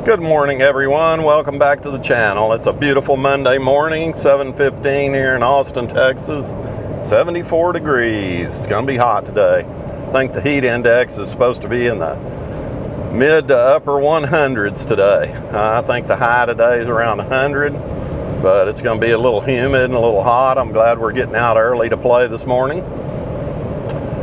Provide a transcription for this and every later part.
Good morning, everyone. Welcome back to the channel. It's a beautiful Monday morning, 7:15 here in Austin, Texas. 74 degrees. It's going to be hot today. I think the heat index is supposed to be in the mid to upper 100s today. I think the high today is around 100, but it's going to be a little humid and a little hot. I'm glad we're getting out early to play this morning.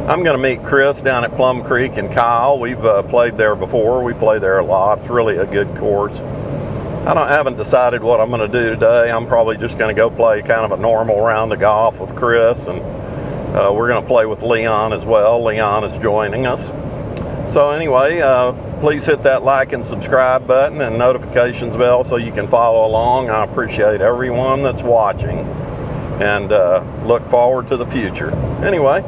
I'm going to meet Chris down at Plum Creek and Kyle. We've played there before. We play there a lot. It's really a good course. I haven't decided what I'm going to do today. I'm probably just going to go play kind of a normal round of golf with Chris, and we're going to play with Leon as well. Leon is joining us. So anyway, please hit that like and subscribe button and notifications bell so you can follow along. I appreciate everyone that's watching and look forward to the future. Anyway,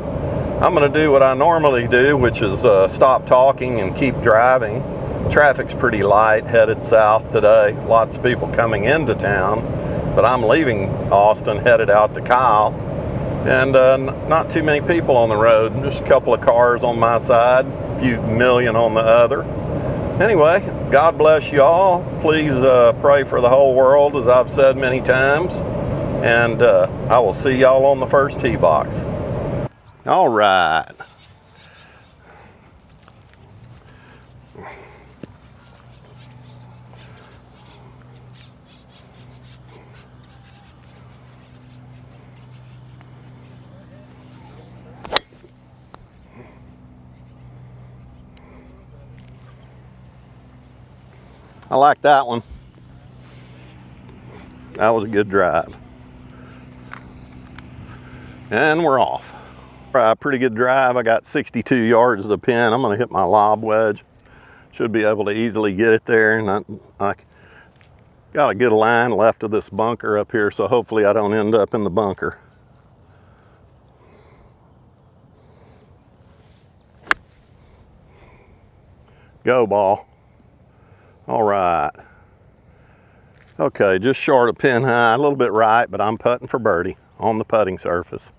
I'm going to do what I normally do, which is stop talking and keep driving. Traffic's pretty light, headed south today. Lots of people coming into town, but I'm leaving Austin, headed out to Kyle. And not too many people on the road, just a couple of cars on my side, a few million on the other. Anyway, God bless you all. Please pray for the whole world, as I've said many times. And I will see y'all on the first tee box. All right. I like that one. That was a good drive. And we're off. Pretty good drive. I got 62 yards to the pin. I'm going to hit my lob wedge. Should be able to easily get it there. And I got a good line left of this bunker up here, so hopefully I don't end up in the bunker. Go, ball. All right. Okay, just short of pin high, a little bit right, but I'm putting for birdie on the putting surface.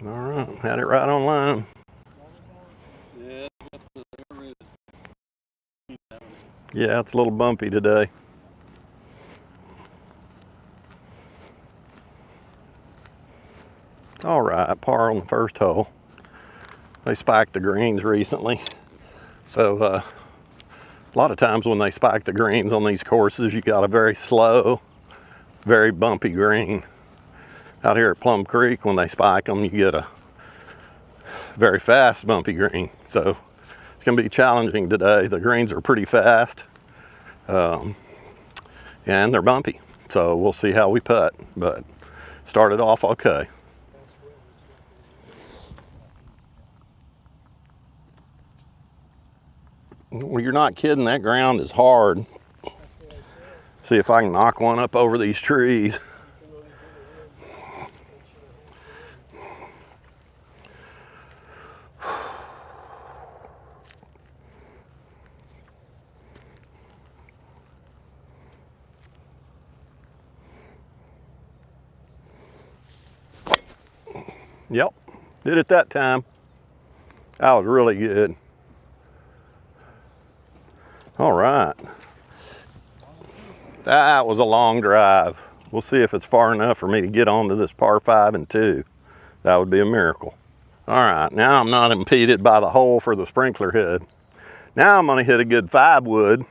All right, had it right on line. Yeah, it's a little bumpy today. All right, par on the first hole. They spiked the greens recently. So a lot of times when they spike the greens on these courses, you got a very slow, very bumpy green. Out here at Plum Creek, when they spike them, you get a very fast, bumpy green. So it's going to be challenging today. The greens are pretty fast, and they're bumpy. So we'll see how we putt, but started off okay. Well, you're not kidding. That ground is hard. See if I can knock one up over these trees. Yep, did it that time. That was really good. All right. That was a long drive. We'll see if it's far enough for me to get onto this par 5 and 2. That would be a miracle. All right, now I'm not impeded by the hole for the sprinkler head. Now I'm going to hit a good 5 wood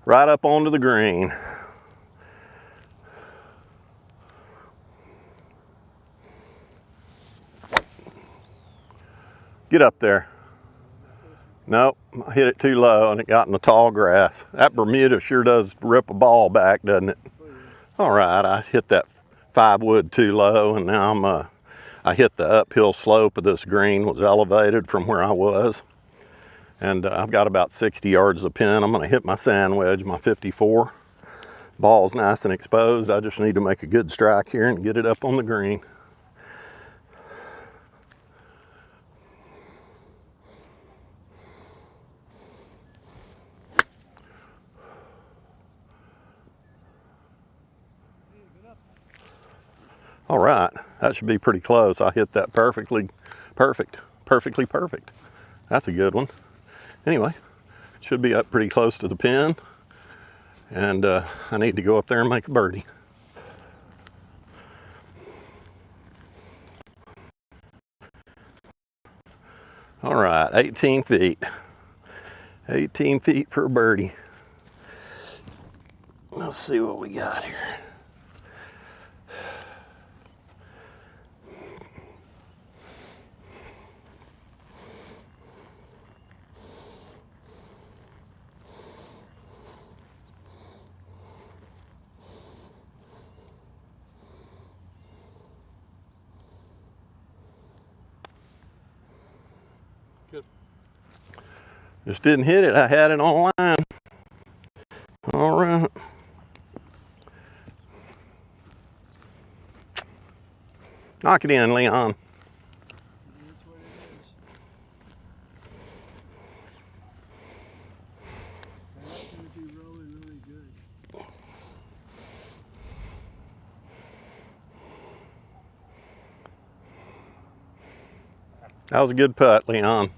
right up onto the green. Get up there. Nope, I hit it too low and it got in the tall grass. That Bermuda sure does rip a ball back, doesn't it? All right, I hit that 5 wood too low, and now I hit the uphill slope of this green, was elevated from where I was. And I've got about 60 yards of pin. I'm going to hit my sand wedge, my 54. Ball's nice and exposed. I just need to make a good strike here and get it up on the green. All right, that should be pretty close. I hit that perfectly perfect. That's a good one. Anyway, should be up pretty close to the pin. And I need to go up there and make a birdie. All right, 18 feet. 18 feet for a birdie. Let's see what we got here. Good. Just didn't hit it. I had it on line. All right. Knock it in, Leon. That's what it is. That's going to be rolling really good. That was a good putt, Leon.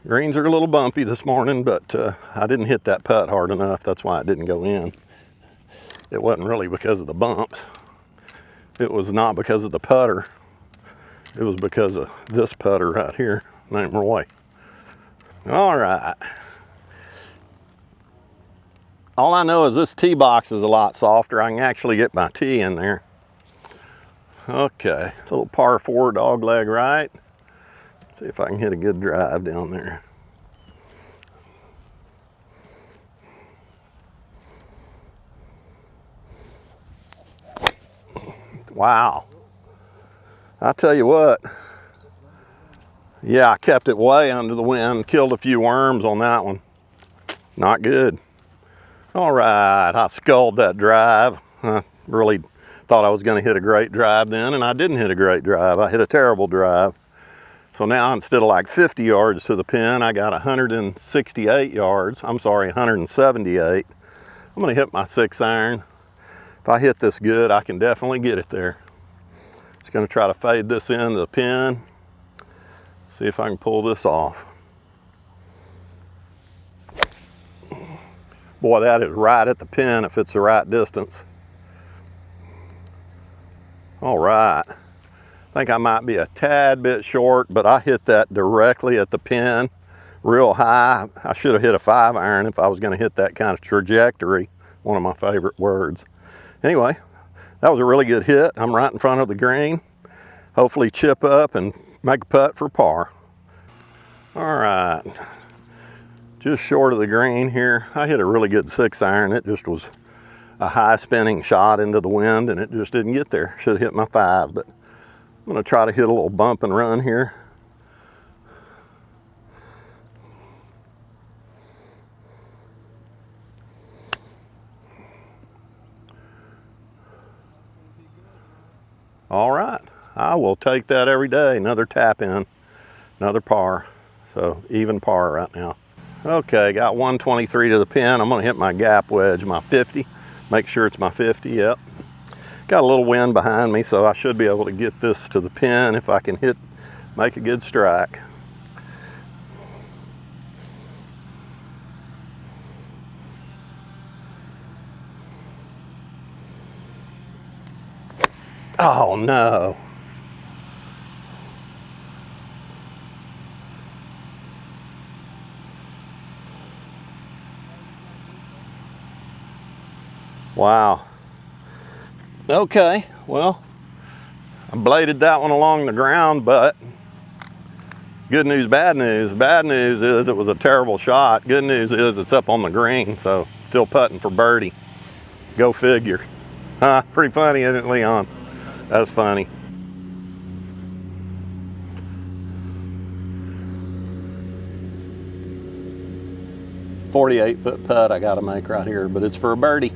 Greens are a little bumpy this morning, but I didn't hit that putt hard enough. That's why it didn't go in. It wasn't really because of the bumps. It was not because of the putter. It was because of this putter right here, named Roy. All right. All I know is this tee box is a lot softer. I can actually get my tee in there. Okay, it's a little par 4 dog leg right. See if I can hit a good drive down there. Wow. I tell you what. Yeah, I kept it way under the wind. Killed a few worms on that one. Not good. All right, I sculled that drive. I really thought I was going to hit a great drive then, and I didn't hit a great drive. I hit a terrible drive. So now instead of like 50 yards to the pin, I got 168 yards. I'm sorry, 178. I'm going to hit my 6-iron. If I hit this good, I can definitely get it there. Just going to try to fade this into the pin. See if I can pull this off. Boy, that is right at the pin if it's the right distance. All right. I think I might be a tad bit short, but I hit that directly at the pin, real high. I should have hit a 5-iron if I was going to hit that kind of trajectory, one of my favorite words. Anyway, that was a really good hit. I'm right in front of the green. Hopefully chip up and make a putt for par. All right, just short of the green here. I hit a really good 6-iron. It just was a high spinning shot into the wind and it just didn't get there. Should have hit my 5, but I'm going to try to hit a little bump and run here. All right, I will take that every day. Another tap in, another par. So even par right now. Okay, got 123 to the pin. I'm going to hit my gap wedge, my 50. Make sure it's my 50, yep. Got a little wind behind me, so I should be able to get this to the pin if I can make a good strike. Oh no. Wow. Okay, well, I bladed that one along the ground, but good news, bad news. Bad news is it was a terrible shot. Good news is it's up on the green, so still putting for birdie. Go figure. Huh, pretty funny, isn't it, Leon? That's funny. 48-foot putt I got to make right here, but it's for a birdie.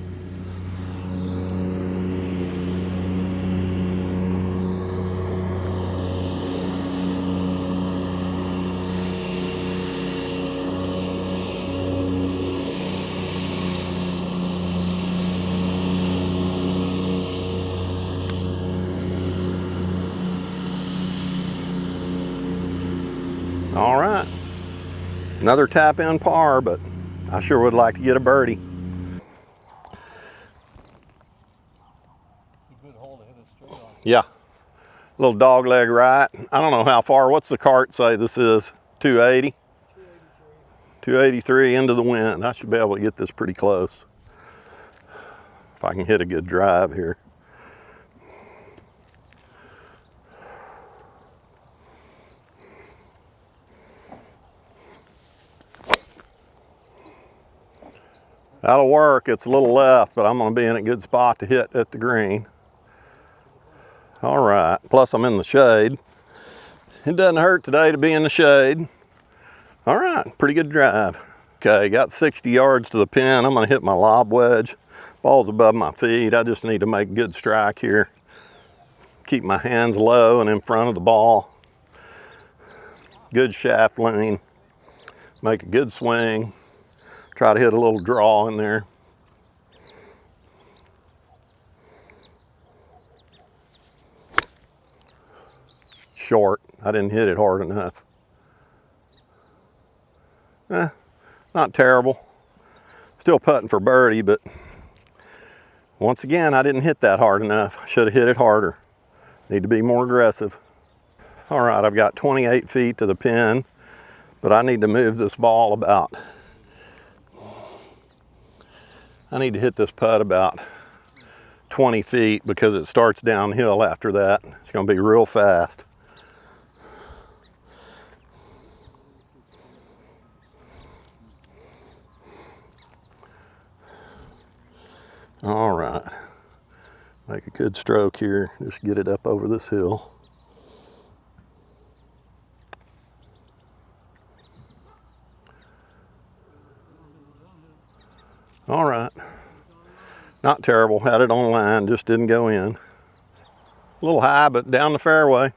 All right, another tap in par, but I sure would like to get a birdie. Yeah, little dog leg right. I don't know how far, what's the cart say this is? 280? 283 into the wind. I should be able to get this pretty close. If I can hit a good drive here. That'll work. It's a little left, but I'm going to be in a good spot to hit at the green. All right. Plus, I'm in the shade. It doesn't hurt today to be in the shade. All right. Pretty good drive. Okay. Got 60 yards to the pin. I'm going to hit my lob wedge. Ball's above my feet. I just need to make a good strike here. Keep my hands low and in front of the ball. Good shaft lean. Make a good swing. Try to hit a little draw in there. Short. I didn't hit it hard enough. Not terrible. Still putting for birdie, but once again, I didn't hit that hard enough. I should have hit it harder. Need to be more aggressive. All right, I've got 28 feet to the pin, but I need to move this ball about. I need to hit this putt about 20 feet because it starts downhill after that. It's going to be real fast. All right, make a good stroke here. Just get it up over this hill. All right, not terrible. Had it on line, just didn't go in. A little high, but down the fairway.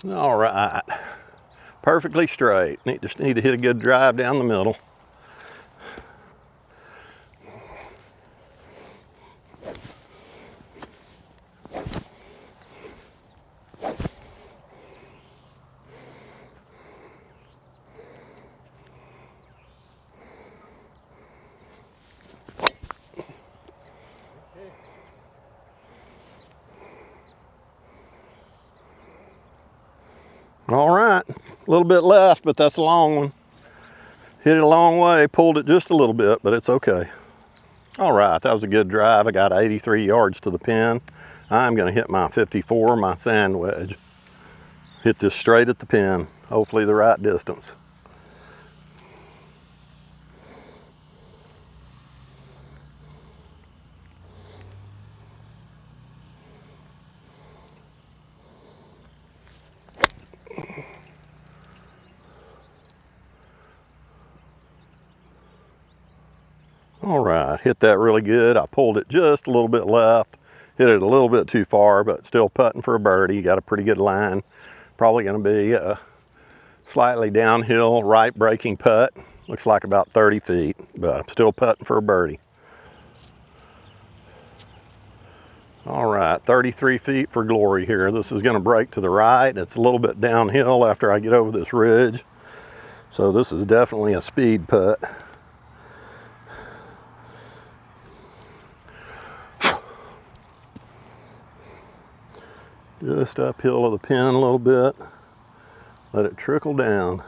All right, perfectly straight. Just need to hit a good drive down the middle. All right, a little bit left, but that's a long one. Hit it a long way, pulled it just a little bit, but it's okay. All right, that was a good drive. I got 83 yards to the pin. I'm gonna hit my 54, my sand wedge. Hit this straight at the pin, hopefully the right distance. All right, hit that really good. I pulled it just a little bit left. Hit it a little bit too far, but still putting for a birdie. Got a pretty good line. Probably gonna be a slightly downhill right breaking putt. Looks like about 30 feet, but I'm still putting for a birdie. All right, 33 feet for glory here. This is gonna break to the right. It's a little bit downhill after I get over this ridge. So this is definitely a speed putt. Just uphill of the pin a little bit. Let it trickle down.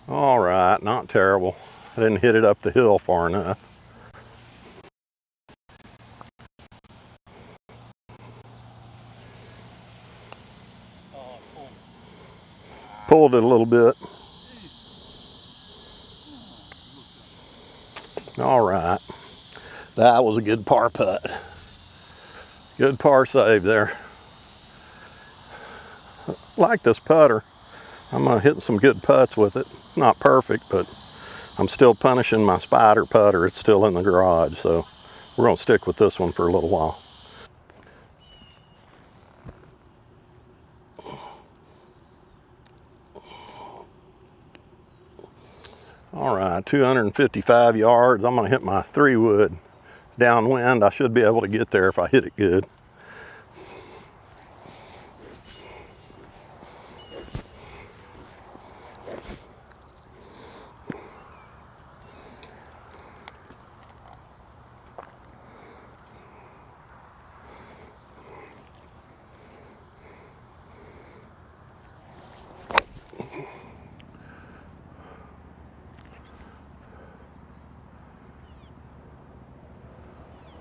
All right, not terrible. I didn't hit it up the hill far enough. Pulled it a little bit. That was a good par putt. Good par save there. Like this putter. I'm hitting some good putts with it. Not perfect, but I'm still punishing my spider putter. It's still in the garage, so we're gonna stick with this one for a little while. All right, 255 yards. I'm gonna hit my 3-wood downwind. I should be able to get there if I hit it good.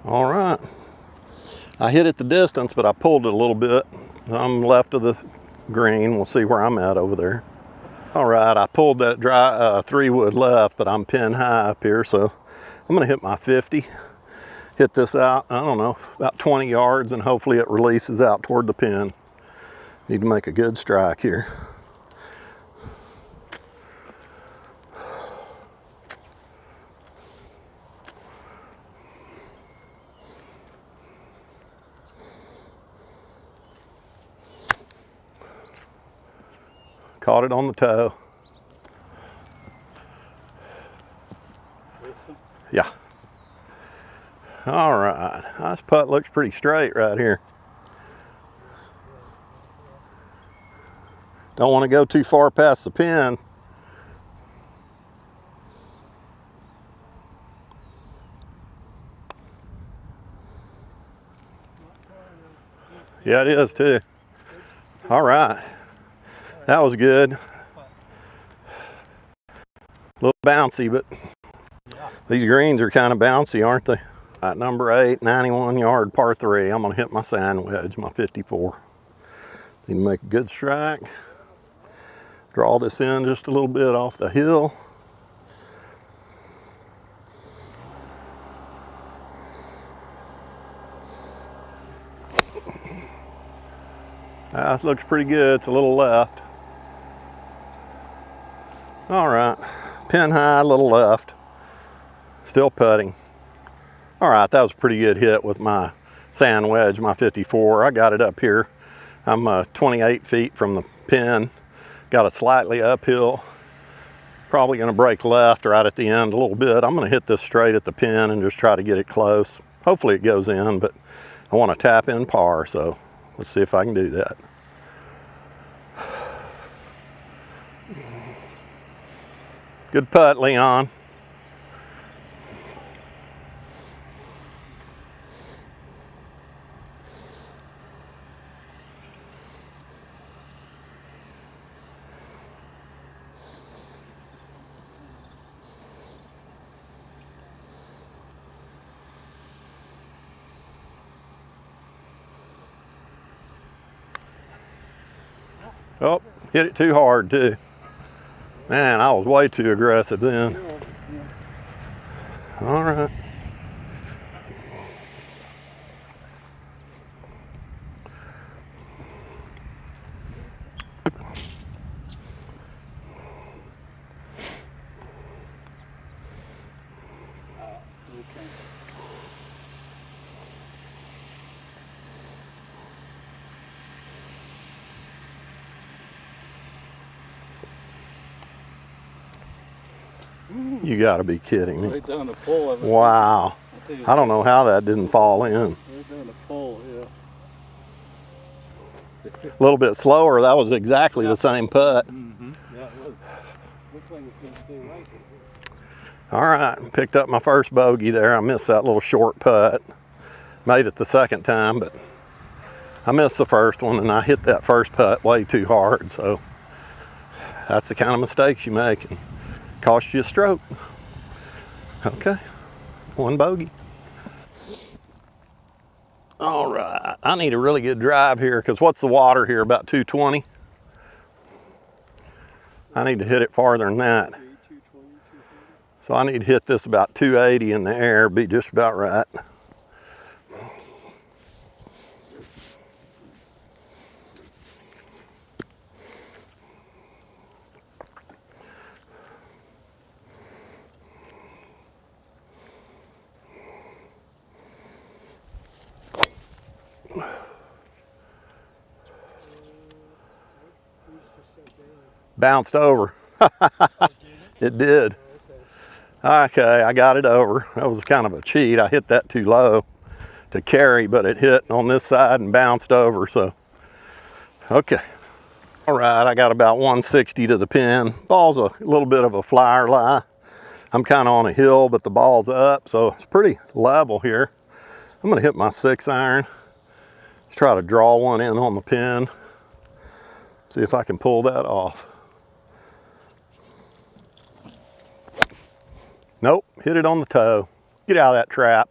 All right. I hit it the distance, but I pulled it a little bit. I'm left of the green. We'll see where I'm at over there. All right, I pulled that dry 3-wood left, but I'm pin high up here, so I'm gonna hit my 50. Hit this out, I don't know, about 20 yards, and hopefully it releases out toward the pin. Need to make a good strike here. Caught it on the toe. Yeah. All right, this putt looks pretty straight right here. Don't want to go too far past the pin. Yeah, it is too. All right, that was good. A little bouncy, but these greens are kind of bouncy, aren't they? At number 8, 91-yard par 3. I'm gonna hit my sand wedge, my 54. Need to make a good strike. Draw this in just a little bit off the hill. That looks pretty good. It's a little left. All right, pin high, a little left. Still putting. All right, that was a pretty good hit with my sand wedge, my 54. I got it up here. I'm 28 feet from the pin. Got a slightly uphill. Probably gonna break left right at the end a little bit. I'm gonna hit this straight at the pin and just try to get it close. Hopefully it goes in, but I wanna tap in par, so let's see if I can do that. Good putt, Leon. Oh, hit it too hard too. Man, I was way too aggressive then. All right. You gotta be kidding me. Right down the pole. Wow. I don't know how that didn't fall in. Right down the pole, yeah. A little bit slower, that was exactly the same putt. Mm-hmm. Yeah, it was. Looks like it's gonna stay right there. All right, picked up my first bogey there. I missed that little short putt. Made it the second time, but I missed the first one and I hit that first putt way too hard. So that's the kind of mistakes you make. And cost you a stroke. Okay, one bogey. All right, I need a really good drive here because what's the water here, about 220? I need to hit it farther than that. So I need to hit this about 280 in the air, be just about right. Bounced over. It did. Okay, I got it over. That was kind of a cheat. I hit that too low to carry, but it hit on this side and bounced over, so. Okay. All right, I got about 160 to the pin. Ball's a little bit of a flyer lie. I'm kind of on a hill, but the ball's up, so it's pretty level here. I'm gonna hit my 6-iron. Let's try to draw one in on the pin. See if I can pull that off. Nope, hit it on the toe. Get out of that trap.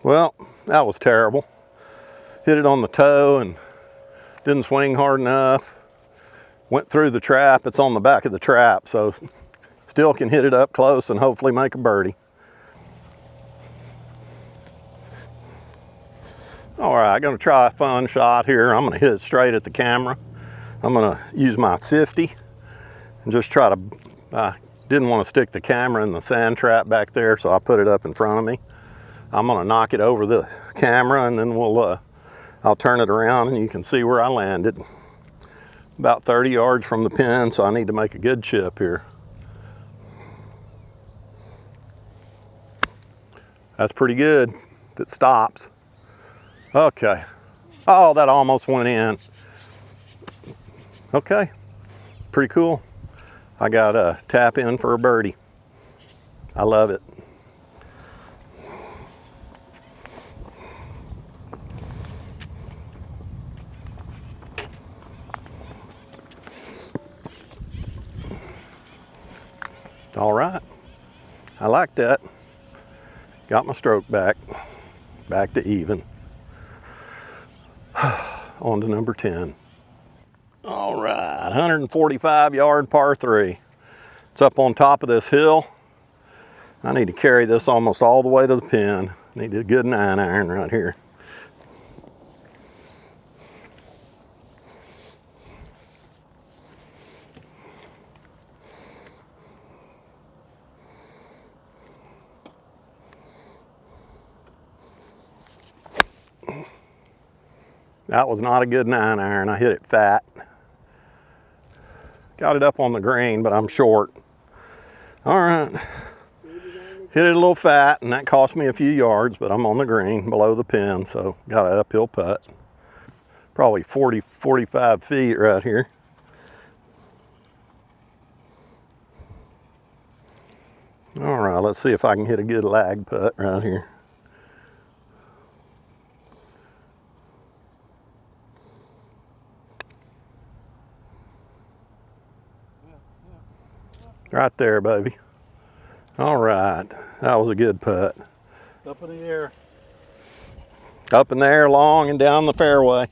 Well, that was terrible. Hit it on the toe and didn't swing hard enough. Went through the trap. It's on the back of the trap, so still can hit it up close and hopefully make a birdie. All right, gonna try a fun shot here. I'm gonna hit it straight at the camera. I'm gonna use my 50 and just try to, didn't want to stick the camera in the sand trap back there, so I put it up in front of me. I'm gonna knock it over the camera and then I'll turn it around and you can see where I landed. About 30 yards from the pin, so I need to make a good chip here. That's pretty good if it stops. Okay. Oh, that almost went in. Okay, pretty cool. I got a tap in for a birdie. I love it. All right, I like that. Got my stroke back to even. On to number 10. All right, 145 yard par 3. It's up on top of this hill. I need to carry this almost all the way to the pin. Need a good 9-iron right here. That was not a good 9-iron. I hit it fat. Got it up on the green, but I'm short. All right. Hit it a little fat, and that cost me a few yards, but I'm on the green below the pin, so got an uphill putt. Probably 40, 45 feet right here. All right, let's see if I can hit a good lag putt right here. Right there, baby. All right, that was a good putt. Up in the air. Up in the air, long and down the fairway.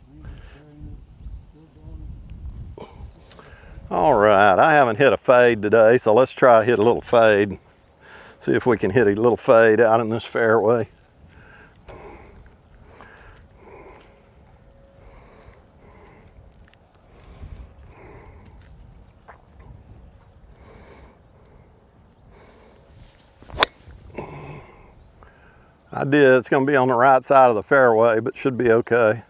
All right, I haven't hit a fade today, so let's try to hit a little fade. See if we can hit a little fade out in this fairway. I did. It's going to be on the right side of the fairway, but should be okay.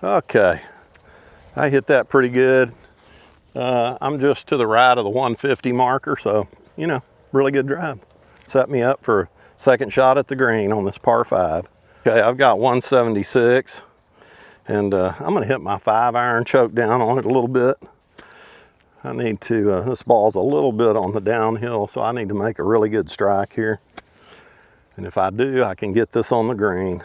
Okay. I hit that pretty good. I'm just to the right of the 150 marker, so, you know, really good drive. Set me up for a second shot at the green on this par 5. Okay, I've got 176, and I'm going to hit my 5-iron, choke down on it a little bit. I need to, this ball's a little bit on the downhill, so I need to make a really good strike here. And if I do, I can get this on the green.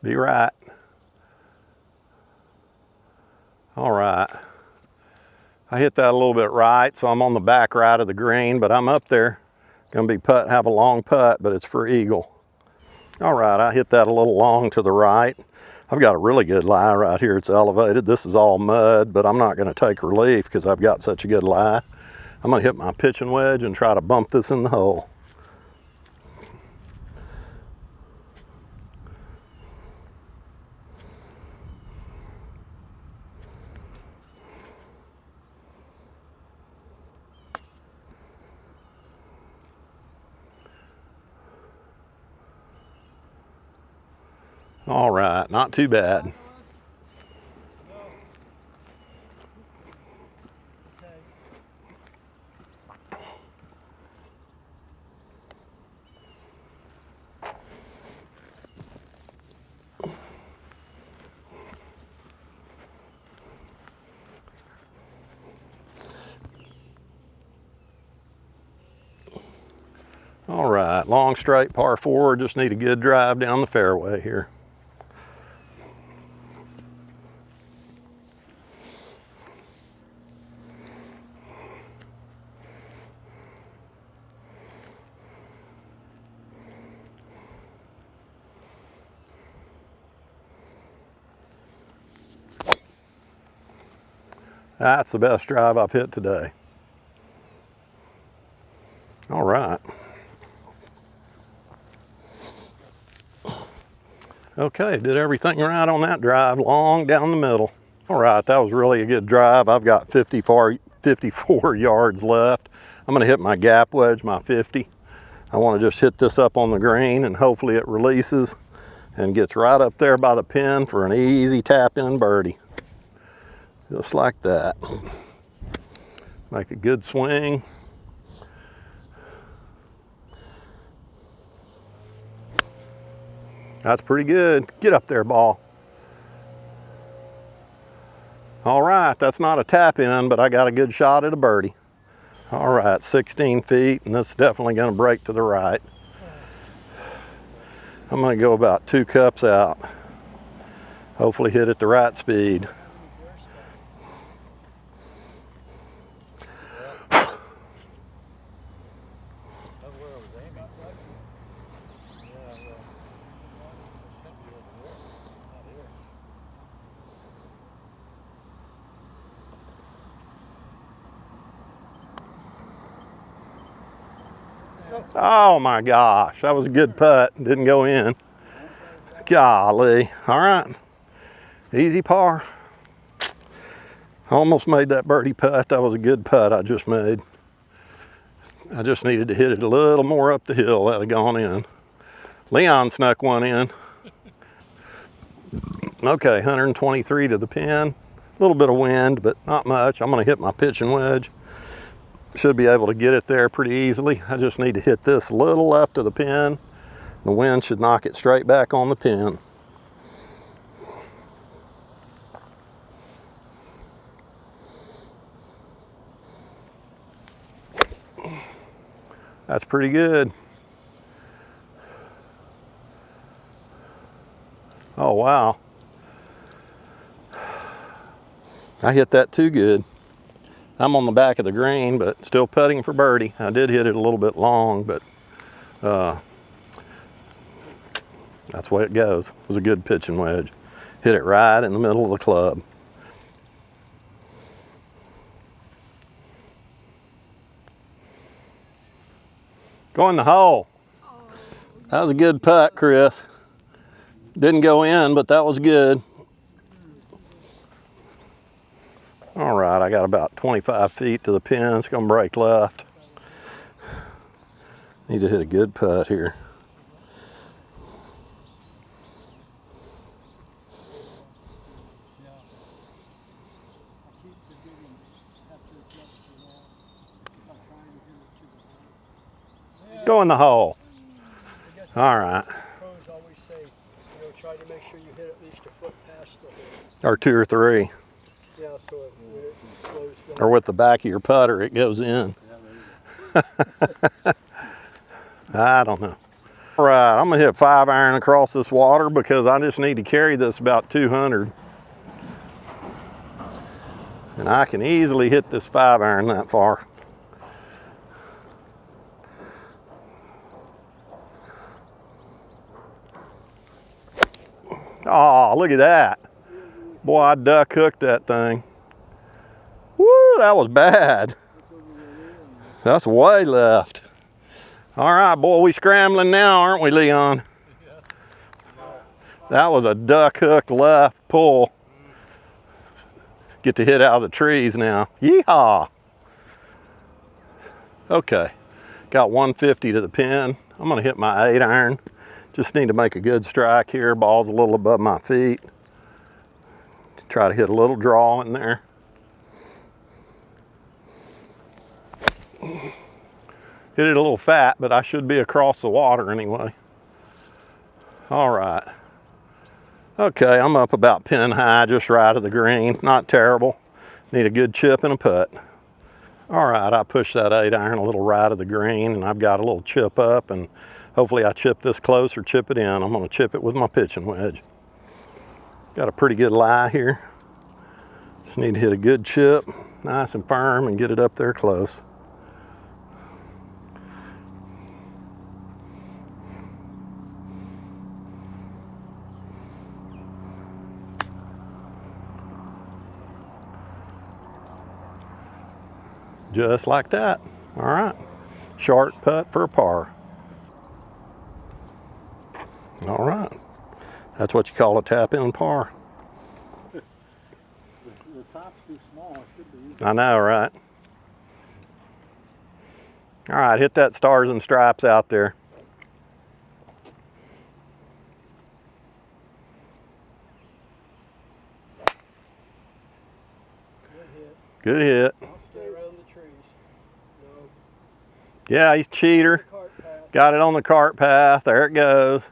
Be right. All right. I hit that a little bit right, so I'm on the back right of the green, but I'm up there. Gonna be have a long putt, but it's for eagle. All right, I hit that a little long to the right. I've got a really good lie right here. It's elevated. This is all mud, but I'm not gonna take relief because I've got such a good lie. I'm gonna hit my pitching wedge and try to bump this in the hole. All right, not too bad. All right, long straight par 4, just need a good drive down the fairway here. That's the best drive I've hit today. All right. Okay, did everything right on that drive, long down the middle. All right, that was really a good drive. I've got 54 yards left. I'm gonna hit my gap wedge, my 50. I wanna just hit this up on the green and hopefully it releases and gets right up there by the pin for an easy tap in birdie. Just like that. Make a good swing. That's pretty good. Get up there, ball. All right, that's not a tap in, but I got a good shot at a birdie. All right, 16 feet, and this is definitely gonna break to the right. I'm gonna go about 2 cups out. Hopefully hit it the right speed. Oh my gosh, that was a good putt. Didn't go in. Golly. All right, easy par. Almost made that birdie putt. That was a good putt I just made. I just needed to hit it a little more up the hill. That'd have gone in. Leon snuck one in. Okay, 123 to the pin. A little bit of wind, but not much. I'm gonna hit my pitching wedge. Should be able to get it there pretty easily. I just need to hit this a little left of the pin. The wind should knock it straight back on the pin. That's pretty good. Oh wow. I hit that too good. I'm on the back of the green, but still putting for birdie. I did hit it a little bit long, but that's the way it goes. It was a good pitching wedge. Hit it right in the middle of the club. Go in the hole. That was a good putt, Chris. Didn't go in, but that was good. All right, I got about 25 feet to the pin. It's gonna break left. Need to hit a good putt here. Go in the hole. All right. Pros always say, try to make sure you hit at least a foot past the hole. Or 2 or 3. Yeah, so it slows down. Or with the back of your putter, it goes in. I don't know. All right, I'm gonna hit 5-iron across this water because I just need to carry this about 200. And I can easily hit this 5-iron that far. Oh, look at that. Boy, I duck hooked that thing. Woo, that was bad. That's way left. All right, boy, we scrambling now, aren't we, Leon? That was a duck hook left pull. Get to hit out of the trees now. Yeehaw. Okay, got 150 to the pin. I'm gonna hit my 8-iron. Just need to make a good strike here. Ball's a little above my feet. Try to hit a little draw in there. Hit it a little fat, but I should be across the water anyway. All right. Okay, I'm up about pin high, just right of the green. Not terrible. Need a good chip and a putt. All right, I pushed that 8-iron a little right of the green, and I've got a little chip up, and hopefully I chip this close or chip it in. I'm gonna chip it with my pitching wedge. Got a pretty good lie here. Just need to hit a good chip, nice and firm, and get it up there close. Just like that. All right, short putt for a par. All right, that's what you call a tap-in par. The top's too small. It should be. I know, right? All right, hit that stars and stripes out there. Good hit. I'll stay around the trees. No. Yeah, he's a cheater. Got it on the cart path. There it goes.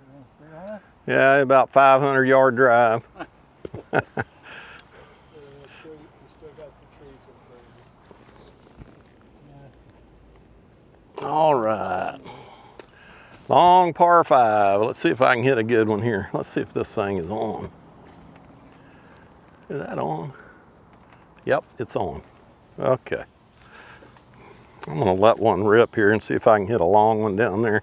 Yeah, about 500-yard drive. Still got the trees in front of you. All right. Long par 5. Let's see if I can hit a good one here. Let's see if this thing is on. Is that on? Yep, it's on. Okay. I'm gonna let one rip here and see if I can hit a long one down there.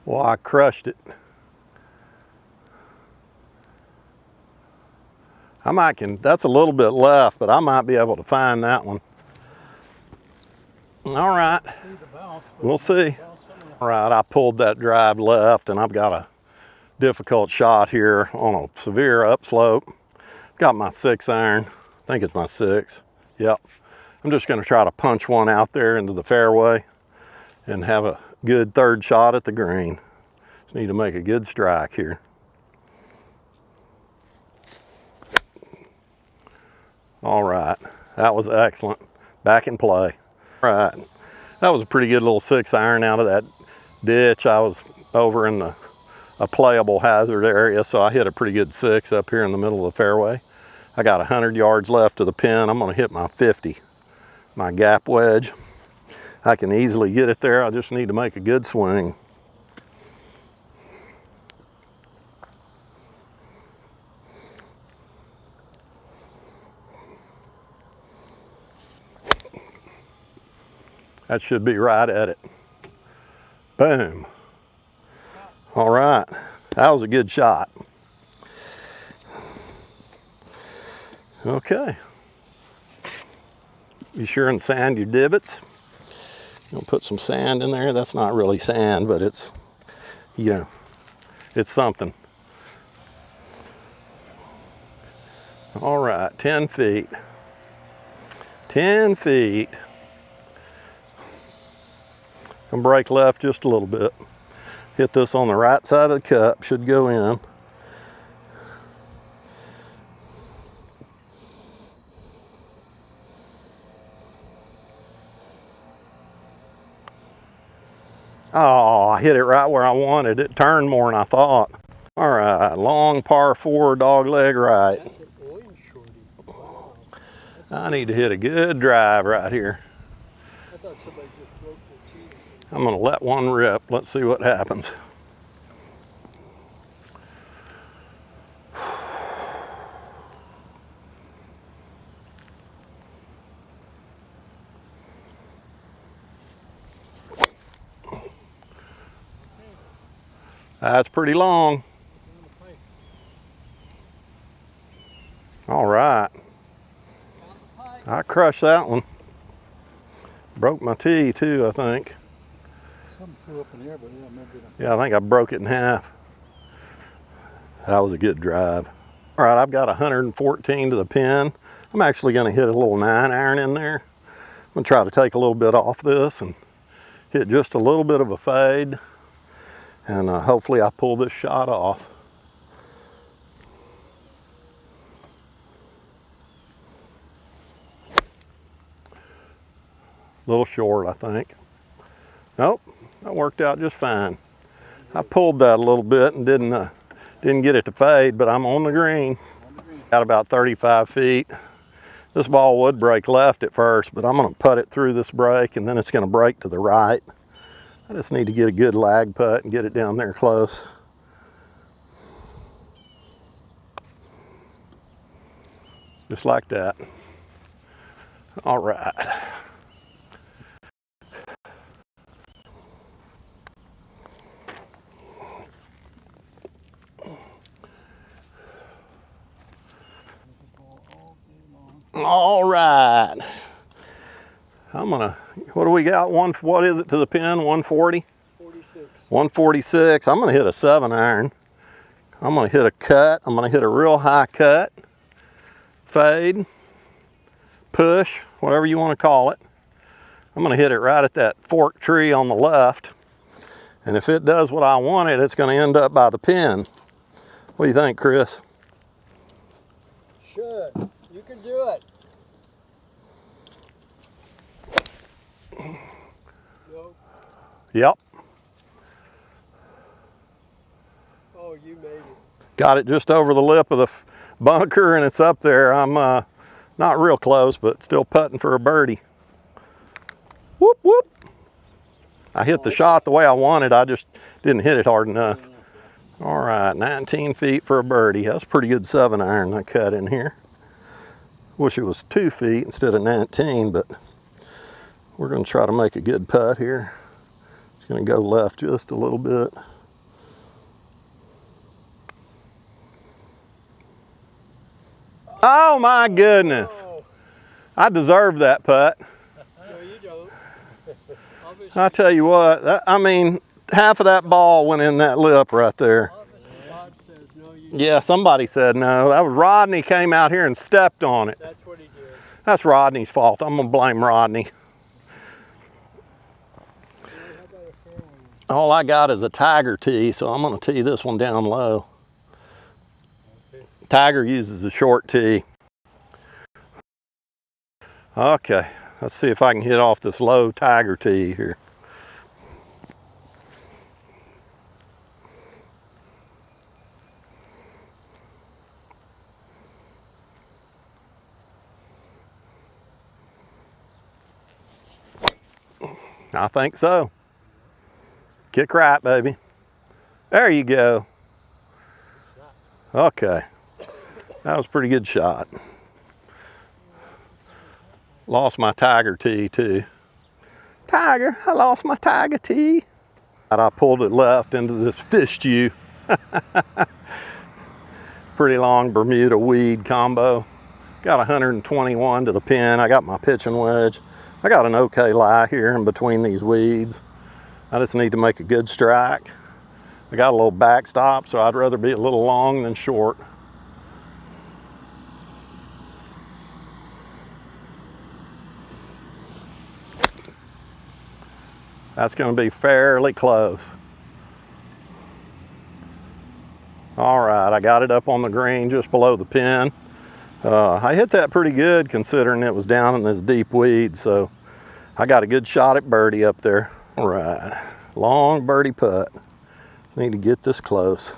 Well, I crushed it. That's a little bit left, but I might be able to find that one. All right, we'll see. All right, I pulled that drive left, and I've got a difficult shot here on a severe upslope. Got my 6-iron, I think it's my 6. Yep, I'm just gonna try to punch one out there into the fairway and have a good third shot at the green. Just need to make a good strike here. All right, that was excellent. Back in play. All right, that was a pretty good little 6-iron out of that ditch. I was over in a playable hazard area, so I hit a pretty good 6 up here in the middle of the fairway. I got 100 yards left to the pin. I'm gonna hit my 50, my gap wedge. I can easily get it there. I just need to make a good swing. That should be right at it. Boom. All right, that was a good shot. Okay. Be sure and sand your divots. You'll put some sand in there. That's not really sand, but it's, you know, it's something. All right, 10 feet. 10 feet. Gonna break left just a little bit. Hit this on the right side of the cup, should go in. Oh, I hit it right where I wanted. It turned more than I thought. All right, long par 4, dog leg right. That's an orange shorty. Wow. I need to hit a good drive right here. I thought somebody just broke the cheese. I'm gonna let one rip. Let's see what happens. That's pretty long. All right. I crushed that one. Broke my tee too, I think. Something flew up in the air, but yeah, maybe. Yeah, I think I broke it in half. That was a good drive. All right, I've got 114 to the pin. I'm actually gonna hit a little 9-iron in there. I'm gonna try to take a little bit off this and hit just a little bit of a fade. And hopefully I pull this shot off. A little short, I think. Nope, that worked out just fine. I pulled that a little bit and didn't get it to fade, but I'm on the green. Got about 35 feet. This ball would break left at first, but I'm gonna putt it through this break and then it's gonna break to the right. I just need to get a good lag putt and get it down there close. Just like that. All right. All right. I'm gonna, what do we got? What is it to the pin? 140? 46. 146. I'm gonna hit a 7-iron. I'm gonna hit a cut. I'm gonna hit a real high cut. Fade. Push, whatever you want to call it. I'm gonna hit it right at that fork tree on the left. And if it does what I wanted, it's gonna end up by the pin. What do you think, Chris? Should. You can do it. No. Yep. Oh, you made it. Got it just over the lip of the bunker and it's up there. I'm not real close, but still putting for a birdie. Whoop, whoop. I hit the shot the way I wanted. I just didn't hit it hard enough. All right, 19 feet for a birdie. That's a pretty good 7-iron I cut in here. Wish it was 2 feet instead of 19, but we're gonna try to make a good putt here. It's gonna go left just a little bit. Oh my goodness. I deserve that putt. No, you don't. I tell you what, I mean, half of that ball went in that lip right there. God says no, you Yeah, somebody said no. That was Rodney came out here and stepped on it. That's what he did. That's Rodney's fault. I'm gonna blame Rodney. All I got is a Tiger tee, so I'm gonna tee this one down low. Tiger uses the short tee. Okay, let's see if I can hit off this low Tiger tee here. I think so. Kick right, baby. There you go. Okay. That was a pretty good shot. Lost my Tiger tee too. Tiger, I lost my Tiger tee. I pulled it left into this fish stew. Pretty long Bermuda weed combo. Got 121 to the pin. I got my pitching wedge. I got an okay lie here in between these weeds. I just need to make a good strike. I got a little backstop, so I'd rather be a little long than short. That's going to be fairly close. All right, I got it up on the green just below the pin. I hit that pretty good considering it was down in this deep weed, so I got a good shot at birdie up there. All right, long birdie putt. Just need to get this close.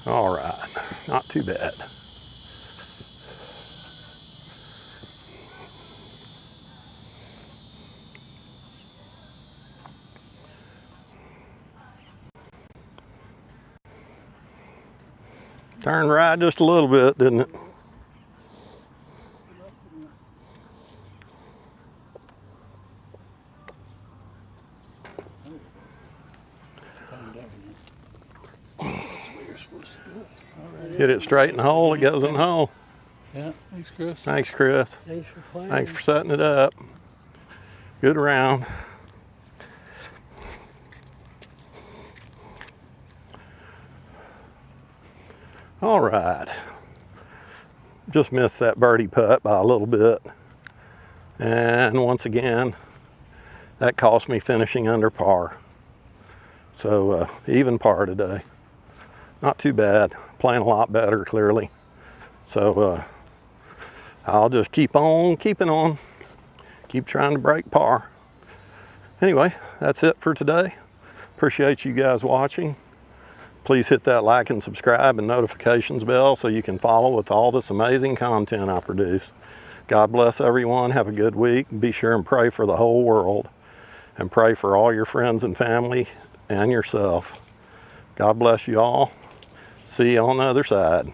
All right, not too bad. Turned right just a little bit, didn't it? Hit it straight in the hole, it goes in the hole. Yeah, thanks, Chris. Thanks, Chris. Thanks for playing. Thanks for setting it up. Good round. All right. Just missed that birdie putt by a little bit. And once again, that cost me finishing under par. So even par today. Not too bad. Playing a lot better, clearly. So I'll just keep on keeping on. Keep trying to break par. Anyway, that's it for today. Appreciate you guys watching. Please hit that like and subscribe and notifications bell so you can follow with all this amazing content I produce. God bless everyone. Have a good week. Be sure and pray for the whole world. And pray for all your friends and family and yourself. God bless you all. See you on the other side.